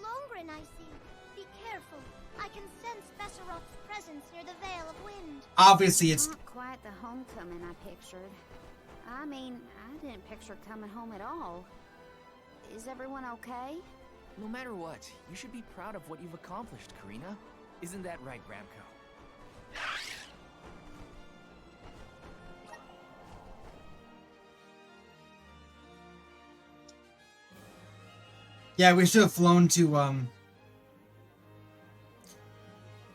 Longren, I see. Be careful. I can sense Besseroth's presence near the Veil of Wind. Obviously, it's not quite the homecoming I pictured. I mean, I didn't picture coming home at all. Is everyone okay? No matter what, you should be proud of what you've accomplished, Careena. Isn't that right, Ramco? Yeah, we should have flown to, oh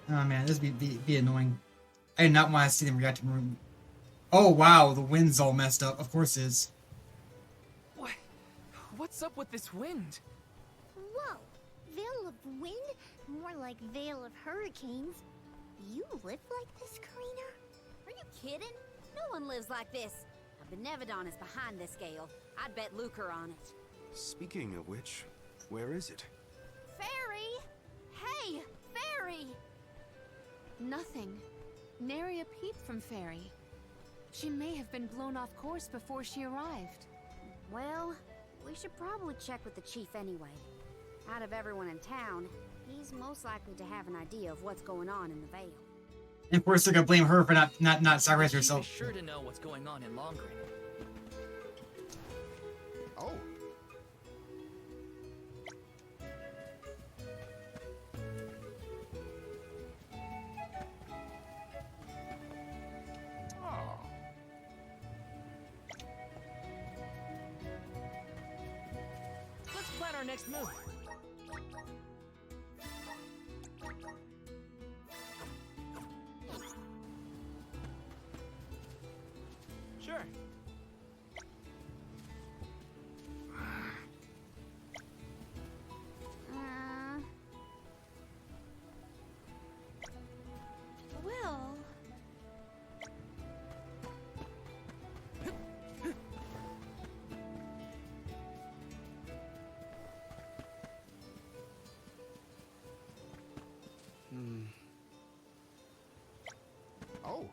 man, this would be annoying. I did not want to see them react to room. Oh wow, the wind's all messed up. Of course it is. What's up with this wind? Whoa! Veil of Wind? More like Veil of Hurricanes. You live like this, Careena? Are you kidding? No one lives like this. A Benevodon is behind this gale. I'd bet lucre on it. Speaking of which, where is it? Fairy! Hey, Fairy! Nothing. Nary a peep from Fairy. She may have been blown off course before she arrived. Well, we should probably check with the chief anyway. Out of everyone in town, he's most likely to have an idea of what's going on in the Vale. And of course, they're gonna blame her for not sacrificing herself. She's sure to know what's going on in Longren. Oh. Let's plan our next move. Sure. Well... Oh.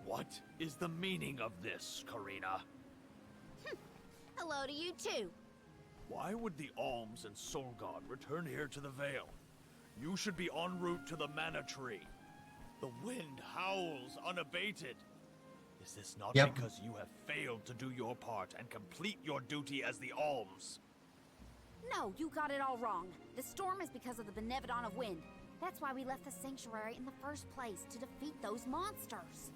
What is the meaning of this, Careena? Hello to you too. Why would the Alms and Soul God return here to the Vale? You should be en route to the Mana Tree. The wind howls unabated. Is this not because you have failed to do your part and complete your duty as the Alms? No, you got it all wrong. The storm is because of the Benevodon of Wind. That's why we left the sanctuary in the first place, to defeat those monsters.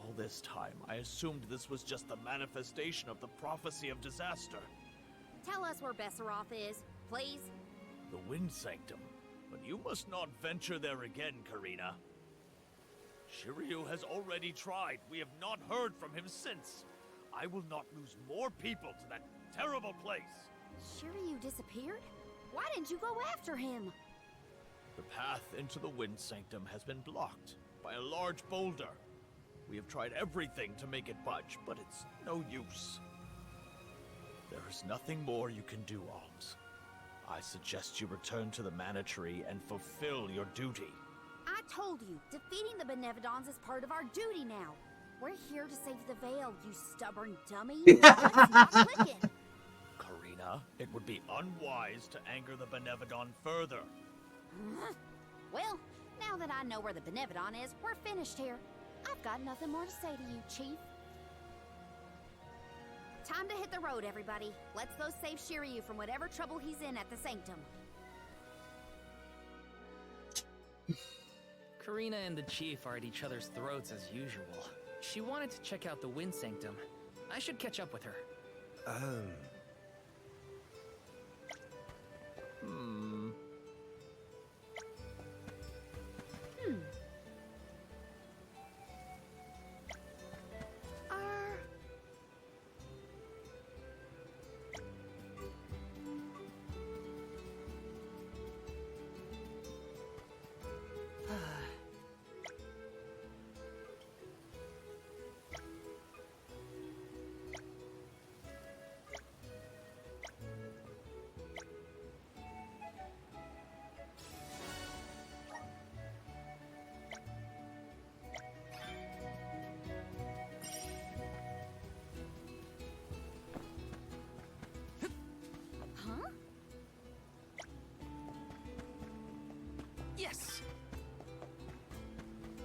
All this time, I assumed this was just the manifestation of the prophecy of disaster. Tell us where Besseroth is, please. The Wind Sanctum. But you must not venture there again, Careena. Shiryu has already tried. We have not heard from him since. I will not lose more people to that terrible place. Shiryu disappeared? Why didn't you go after him? The path into the Wind Sanctum has been blocked by a large boulder. We have tried everything to make it budge, but it's no use. There is nothing more you can do, Alms. I suggest you return to the Mana Tree and fulfill your duty. I told you, defeating the Benevodons is part of our duty now. We're here to save the Vale, you stubborn dummy. It's not clicking. Careena, it would be unwise to anger the Benevodon further. Well, now that I know where the Benevodon is, we're finished here. I've got nothing more to say to you, Chief. Time to hit the road, everybody. Let's go save Shiryu from whatever trouble he's in at the Sanctum. Careena and the Chief are at each other's throats as usual. She wanted to check out the Wind Sanctum. I should catch up with her.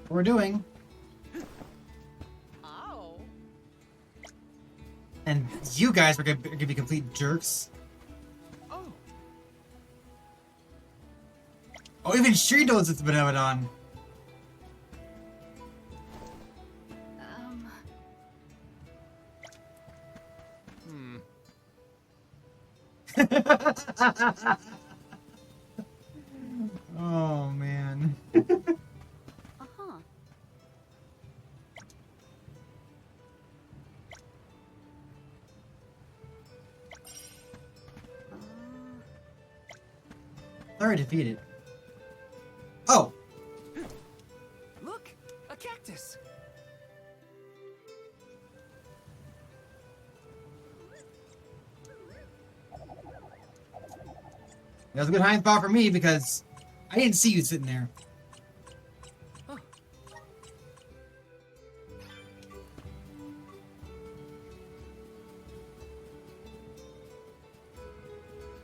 What we're doing. Oh. And you guys are gonna be complete jerks. Oh. Oh, even she knows it's Benevodon. Oh man. Uh-huh. Already defeated. Oh! Look, a cactus. That was a good hiding spot for me because I didn't see you sitting there. Huh.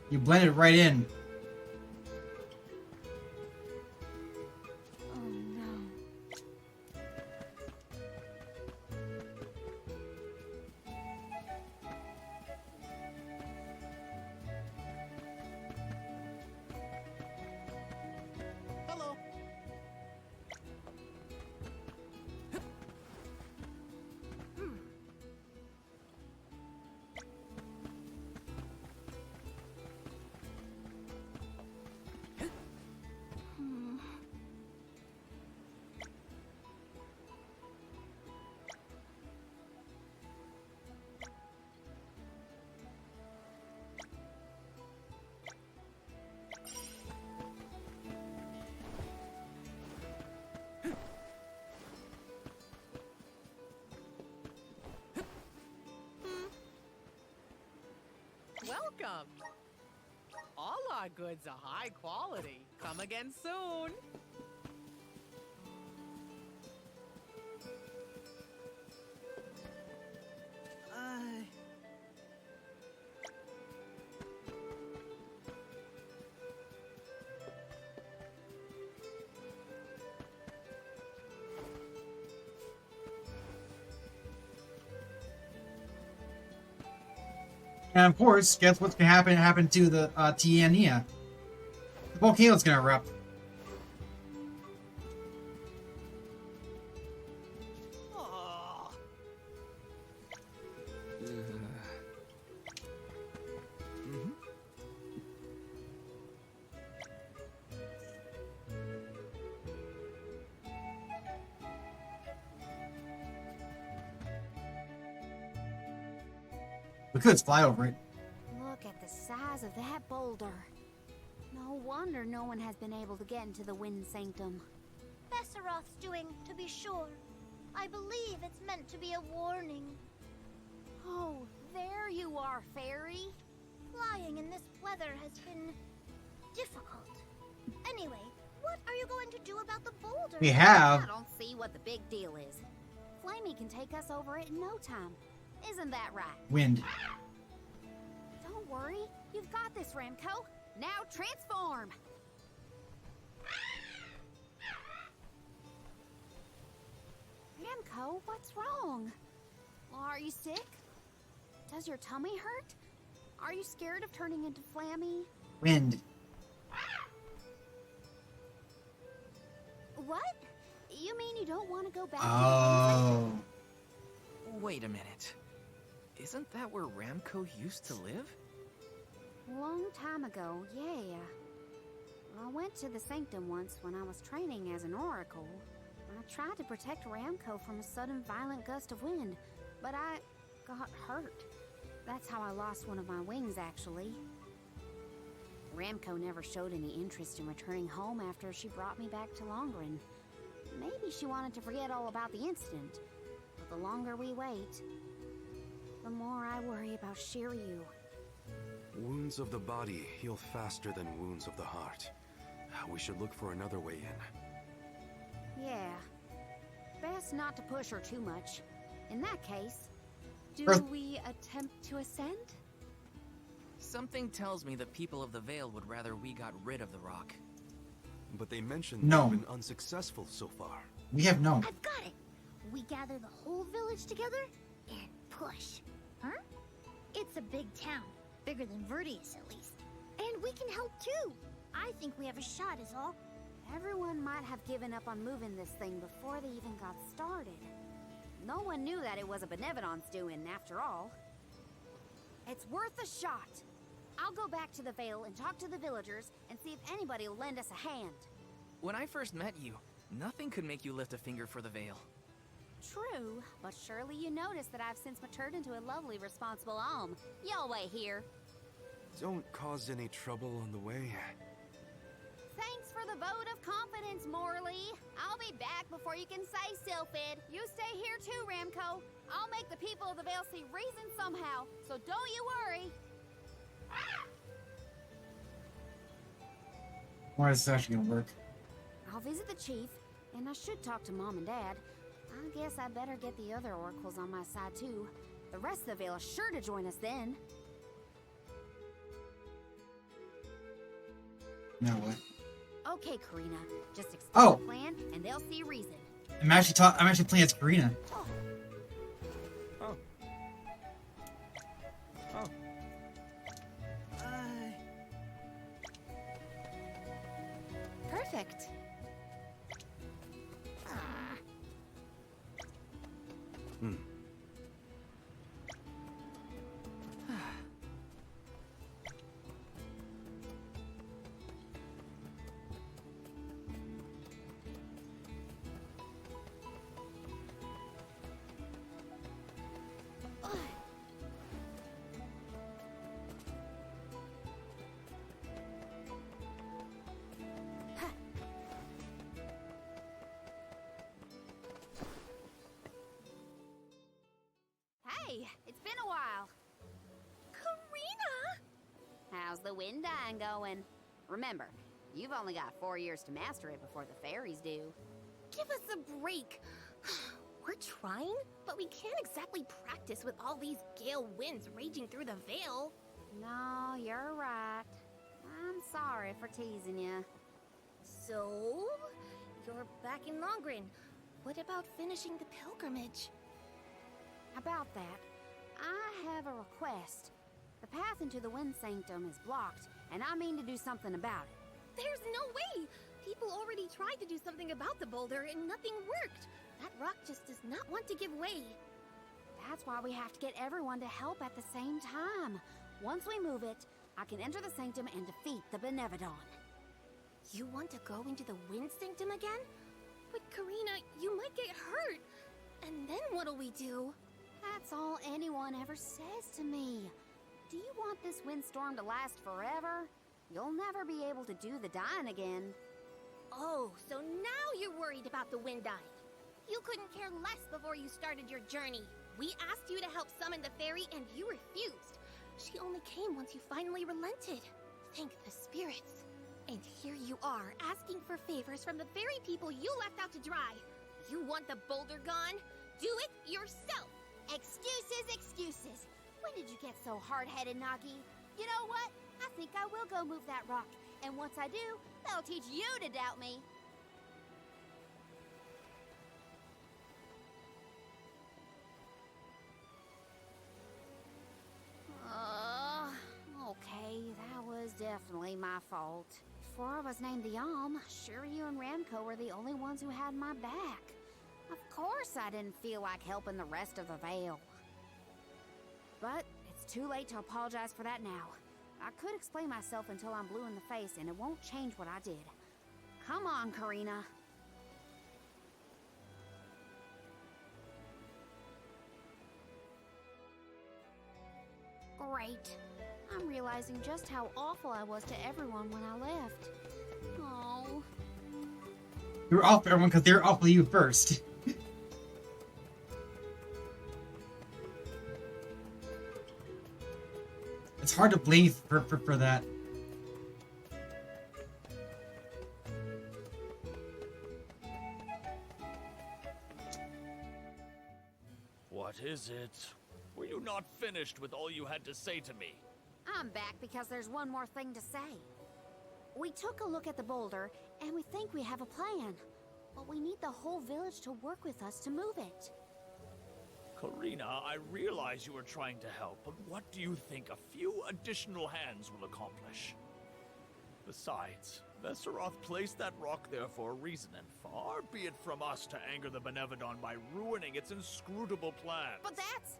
You blended right in. Oh no. Hello. Welcome. All our goods are high quality. Come again soon. And of course, guess what's gonna happen to the Tiania? The volcano's gonna erupt. Oh. We could fly over it. Look at the size of that boulder. No wonder no one has been able to get into the Wind Sanctum. Besseroth's doing, to be sure. I believe it's meant to be a warning. Oh, there you are, Fairy. Flying in this weather has been difficult. Anyway, what are you going to do about the boulder? We have. I don't see what the big deal is. Flamey can take us over it in no time. Isn't that right? Wind. Don't worry. You've got this, Ramco. Now transform! Ramco, what's wrong? Are you sick? Does your tummy hurt? Are you scared of turning into Flammy? Wind. What? You mean you don't want to go back Oh. Wait a minute. Isn't that where Ramco used to live? Long time ago, yeah. I went to the Sanctum once when I was training as an oracle. I tried to protect Ramco from a sudden violent gust of wind, but I got hurt. That's how I lost one of my wings, actually. Ramco never showed any interest in returning home after she brought me back to Longren. Maybe she wanted to forget all about the incident. But the longer we wait, the more I worry about Shiryu. Wounds of the body heal faster than wounds of the heart. We should look for another way in. Yeah. Best not to push her too much. In that case, Do Earth- we attempt to ascend? Something tells me the people of the Vale would rather we got rid of the rock. But they mentioned No. they've been unsuccessful so far. We have no. I've got it. We gather the whole village together and push. Huh? It's a big town. Bigger than Verdius, at least. And we can help too. I think we have a shot is all. Everyone might have given up on moving this thing before they even got started. No one knew that it was a Benevolence doing, after all. It's worth a shot. I'll go back to the Vale and talk to the villagers and see if anybody will lend us a hand. When I first met you, nothing could make you lift a finger for the Vale. True, but surely you noticed that I've since matured into a lovely, responsible alm. Y'all wait here. Don't cause any trouble on the way. Thanks for the vote of confidence, Morley. I'll be back before you can say Sylphid. You stay here too, Ramco. I'll make the people of the Vale see reason somehow, so don't you worry. Why is this actually gonna work? I'll visit the chief, and I should talk to Mom and Dad. I guess I better get the other oracles on my side too. The rest of the Vale is sure to join us then. No what? Okay, Careena. Just explain Oh. the plan, and they'll see reason. I'm actually playing as Careena. Oh. Oh. Perfect. Hmm. Hey, it's been a while. Careena! How's the wind dying going? Remember, you've only got 4 years to master it before the fairies do. Give us a break. We're trying, but we can't exactly practice with all these gale winds raging through the Vale. No, you're right. I'm sorry for teasing you. So, you're back in Longren. What about finishing the pilgrimage? About that, I have a request. The path into the Wind Sanctum is blocked, and I mean to do something about it. There's no way! People already tried to do something about the boulder and nothing worked. That rock just does not want to give way. That's why we have to get everyone to help at the same time. Once we move it, I can enter the Sanctum and defeat the Benevodon. You want to go into the Wind Sanctum again? But Careena, you might get hurt. And then what'll we do? That's all anyone ever says to me. Do you want this windstorm to last forever? You'll never be able to do the dying again. Oh, so now you're worried about the wind dying. You couldn't care less before you started your journey. We asked you to help summon the fairy and you refused. She only came once you finally relented. Thank the spirits. And here you are, asking for favors from the very people you left out to dry. You want the boulder gone? Do it yourself! Excuses, excuses. When did you get so hard-headed, Nagi? You know what? I think I will go move that rock. And once I do, that'll teach you to doubt me. Okay, that was definitely my fault. Before I was named the Alm, sure you and Ramco were the only ones who had my back. Of course I didn't feel like helping the rest of the Vale. But it's too late to apologize for that now. I could explain myself until I'm blue in the face, and it won't change what I did. Come on, Careena. Great. I'm realizing just how awful I was to everyone when I left. Oh. You were awful, everyone, because they were awful to you first. It's hard to blame you for that. What is it? Were you not finished with all you had to say to me? I'm back because there's one more thing to say. We took a look at the boulder, and we think we have a plan. But we need the whole village to work with us to move it. Careena, I realize you are trying to help, but what do you think a few additional hands will accomplish? Besides, Vesseroth placed that rock there for a reason, and far be it from us to anger the Benevodon by ruining its inscrutable plans. But that's...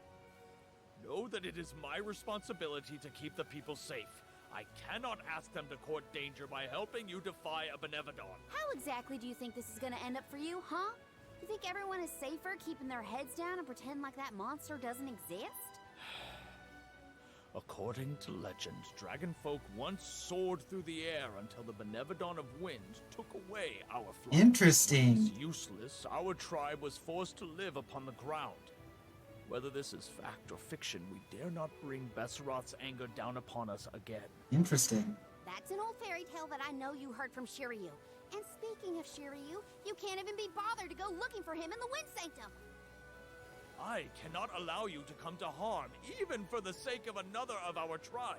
Know that it is my responsibility to keep the people safe. I cannot ask them to court danger by helping you defy a Benevodon. How exactly do you think this is gonna end up for you, huh? You think everyone is safer keeping their heads down and pretend like that monster doesn't exist? According to legend, dragonfolk once soared through the air until the Benevodon of Wind took away our flight. Interesting. Once useless, our tribe was forced to live upon the ground. Whether this is fact or fiction, we dare not bring Besseroth's anger down upon us again. Interesting. That's an old fairy tale that I know you heard from Shiryu. And speaking of Shiryu, you can't even be bothered to go looking for him in the Wind Sanctum. I cannot allow you to come to harm, even for the sake of another of our tribe.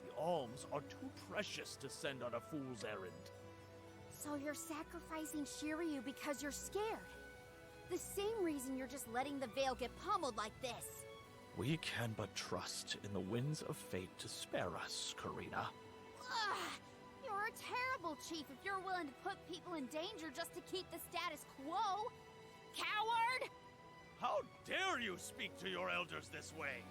The alms are too precious to send on a fool's errand. So you're sacrificing Shiryu because you're scared. The same reason you're just letting the Veil get pummeled like this. We can but trust in the winds of fate to spare us, Careena. Ugh, you're a terrible chief if you're willing to put people in danger just to keep the status quo. Coward! How dare you speak to your elders this way?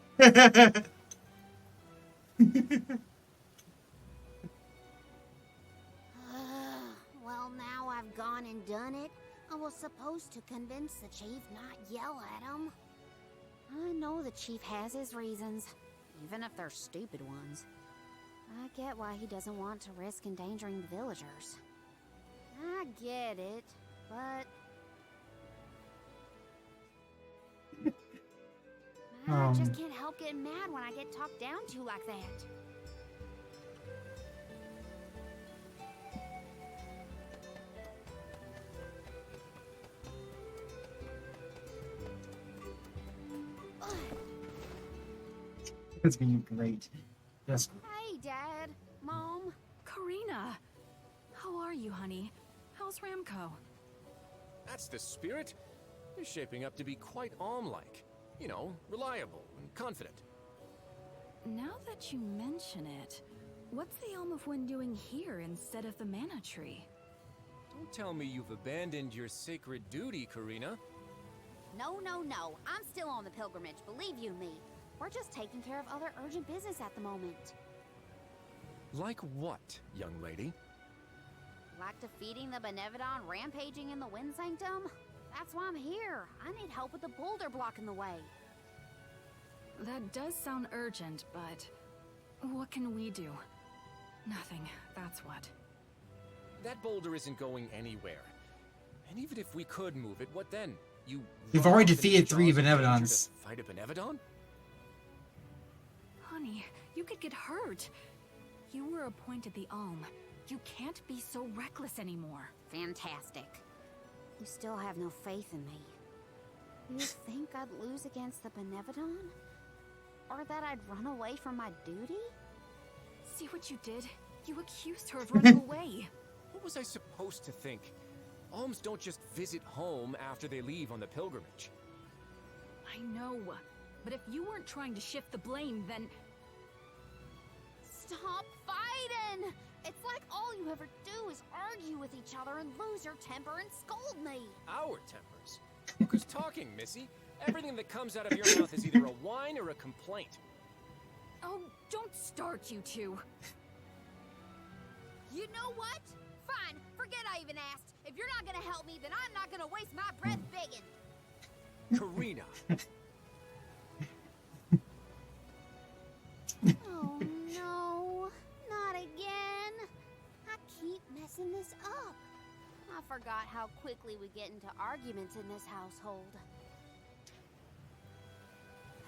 Well, now I've gone and done it. I was supposed to convince the chief not yell at him. I know the chief has his reasons, even if they're stupid ones. I get why he doesn't want to risk endangering the villagers. I get it, but... I just can't help getting mad when I get talked down to like that. It's been great. Yes. Hey, Dad, Mom. Careena! How are you, honey? How's Ramco? That's the spirit. You're shaping up to be quite Alm-like. You know, reliable and confident. Now that you mention it, what's the Elm of Wind doing here instead of the Mana Tree? Don't tell me you've abandoned your sacred duty, Careena. No, no, no. I'm still on the pilgrimage, believe you me. We're just taking care of other urgent business at the moment. Like what, young lady? Like defeating the Benevodon rampaging in the Wind Sanctum? That's why I'm here. I need help with the boulder blocking the way. That does sound urgent, but what can we do? Nothing, that's what. That boulder isn't going anywhere. And even if we could move it, what then? We've already defeated 3 Benevodons. Fight a Benevodon? Honey, you could get hurt. You were appointed the Alm. You can't be so reckless anymore. Fantastic. You still have no faith in me. You think I'd lose against the Benevodon? Or that I'd run away from my duty? See what you did? You accused her of running away. What was I supposed to think? Alms don't just visit home after they leave on the pilgrimage. I know, but if you weren't trying to shift the blame, then... Stop fighting! It's like all you ever do is argue with each other and lose your temper and scold me. Our tempers? Who's talking, Missy? Everything that comes out of your mouth is either a whine or a complaint. Oh, don't start, you two. You know what? Fine, forget I even asked. If you're not gonna help me, then I'm not gonna waste my breath begging. Careena. Oh no, not again. I keep messing this up. I forgot how quickly we get into arguments in this household.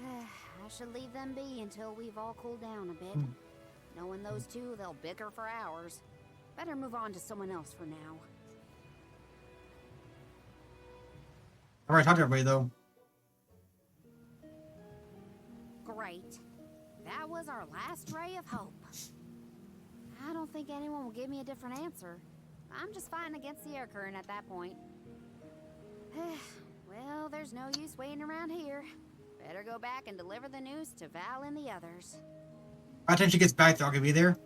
I should leave them be until we've all cooled down a bit. Knowing those two, they'll bicker for hours. Better move on to someone else for now. Alright, talk to everybody though. Great. That was our last ray of hope. I don't think anyone will give me a different answer. I'm just fighting against the air current at that point. Well, there's no use waiting around here. Better go back and deliver the news to Val and the others. By the time she gets back, they're all gonna be there.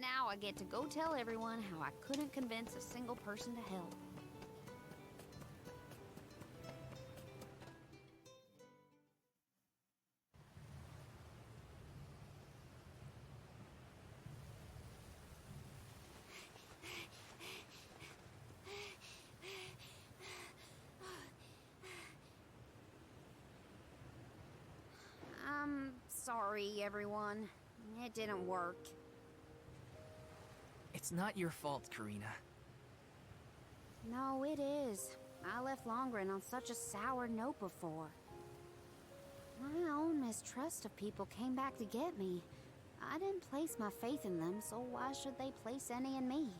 Now I get to go tell everyone how I couldn't convince a single person to help. I'm sorry, everyone. It didn't work. It's not your fault, Careena. No, it is. I left Longren on such a sour note before. My own mistrust of people came back to get me. I didn't place my faith in them, so why should they place any in me?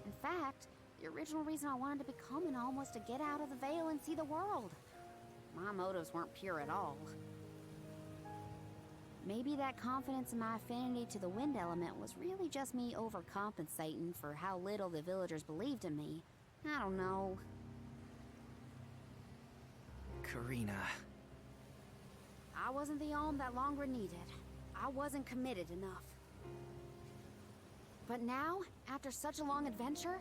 In fact, the original reason I wanted to become an Alm was to get out of the Veil and see the world. My motives weren't pure at all. Maybe that confidence in my affinity to the wind element was really just me overcompensating for how little the villagers believed in me. I don't know. Careena. I wasn't the Alm that Longren needed. I wasn't committed enough. But now, after such a long adventure,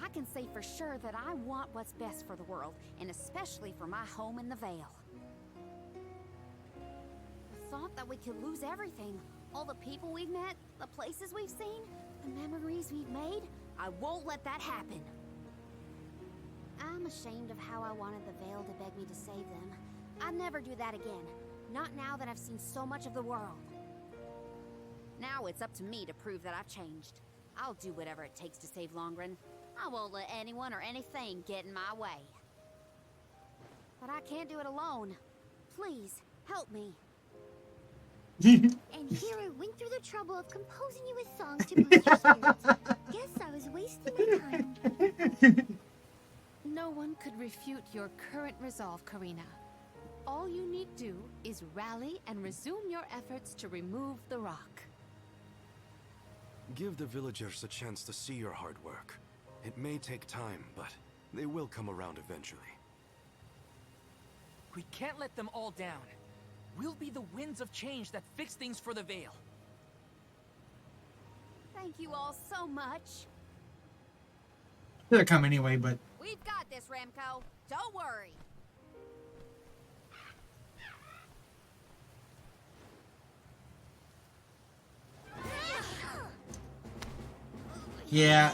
I can say for sure that I want what's best for the world, and especially for my home in the Vale. The thought that we could lose everything, all the people we've met, the places we've seen, the memories we've made, I won't let that happen. I'm ashamed of how I wanted the Vale to beg me to save them. I'd never do that again. Not now that I've seen so much of the world. Now it's up to me to prove that I've changed. I'll do whatever it takes to save Longren. I won't let anyone or anything get in my way. But I can't do it alone. Please, help me. And here I went through the trouble of composing you a song to boost your spirits. Guess I was wasting my time. No one could refute your current resolve, Careena. All you need do is rally and resume your efforts to remove the rock. Give the villagers a chance to see your hard work. It may take time, but they will come around eventually. We can't let them all down. We'll be the winds of change that fix things for the Vale. Thank you all so much. They're come anyway, but We've got this, Remco. Don't worry. yeah.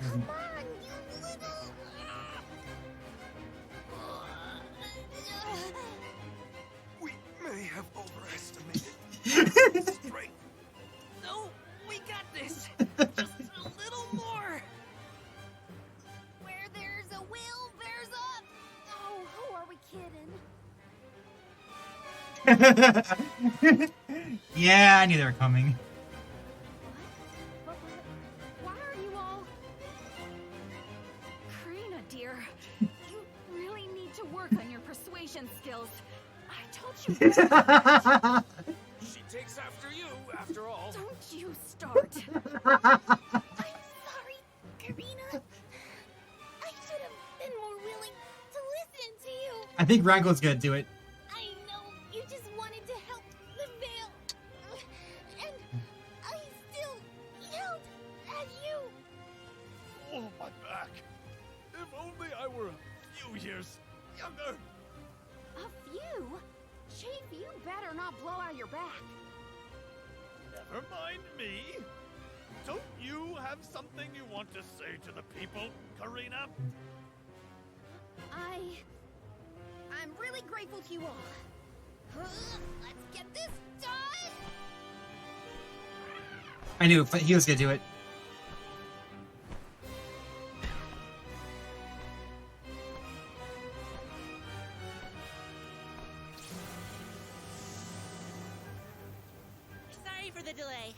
Come on, you little... We may have overestimated strength. No, we got this. Just a little more. Where there's a will, there's a... Oh, who are we kidding? Yeah, I knew they were coming. But why are you all... Careena, dear, you really need to work on your persuasion skills. I told you. She takes after you, after all. Don't you start. I'm sorry, Careena. I should have been more willing to listen to you. I think Rango's gonna do it. I know you just wanted to help the Vale. And I still yelled at you. Oh, my back. If only I were a few years younger. A few? Chief, you better not blow out your back. Never mind me. Don't you have something you want to say to the people, Careena? I'm really grateful to you all. Let's get this done! I knew he was gonna do it. Sorry for the delay.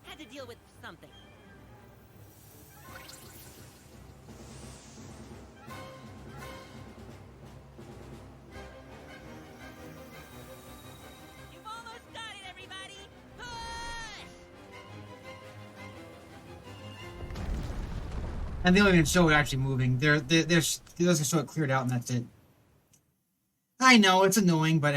Had to deal with something. You've almost got it, everybody! Push! And they don't even show it actually moving. They just show it cleared out and that's it. I know, it's annoying, but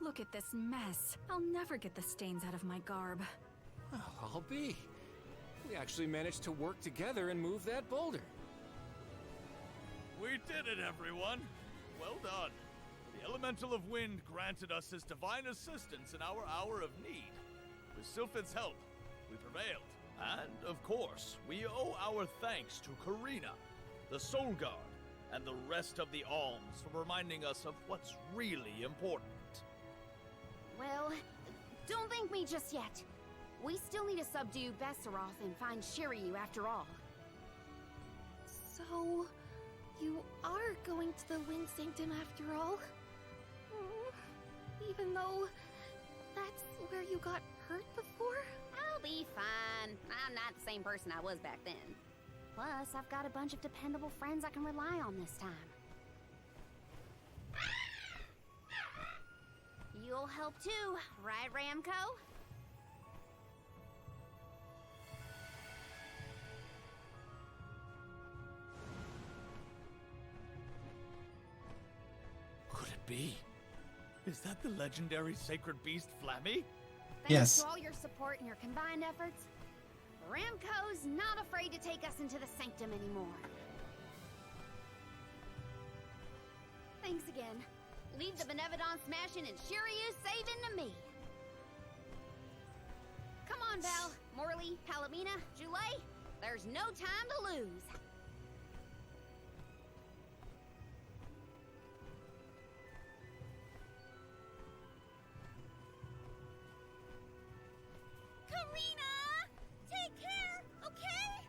Look at this mess. I'll never get the stains out of my garb. Well, I'll be. We actually managed to work together and move that boulder. We did it, everyone! Well done. The Elemental of Wind granted us his divine assistance in our hour of need. With Sylphid's help, we prevailed. And, of course, we owe our thanks to Careena, the Soul Guard, and the rest of the Alms for reminding us of what's really important. Well, don't thank me just yet. We still need to subdue Besseroth and find Shiryu after all. So, you are going to the Wind Sanctum after all? Even though that's where you got hurt before? I'll be fine. I'm not the same person I was back then. Plus, I've got a bunch of dependable friends I can rely on this time. You'll help too, right, Ramco? Could it be? Is that the legendary sacred beast Flammy? Thanks to all your support and your combined efforts, Ramco's not afraid to take us into the Sanctum anymore. Thanks again. Leave the Benevodon smashing and Shiryu saving to me. Come on, Val, Morley, Palomina, Joulet. There's no time to lose. Careena! Take care, okay?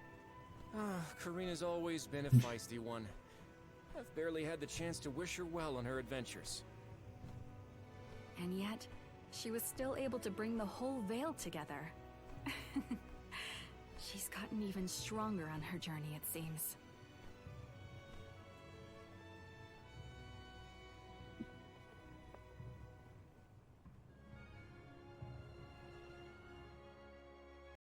Careena's always been a feisty one. I've barely had the chance to wish her well on her adventures. And yet, she was still able to bring the whole Vale together. She's gotten even stronger on her journey, it seems.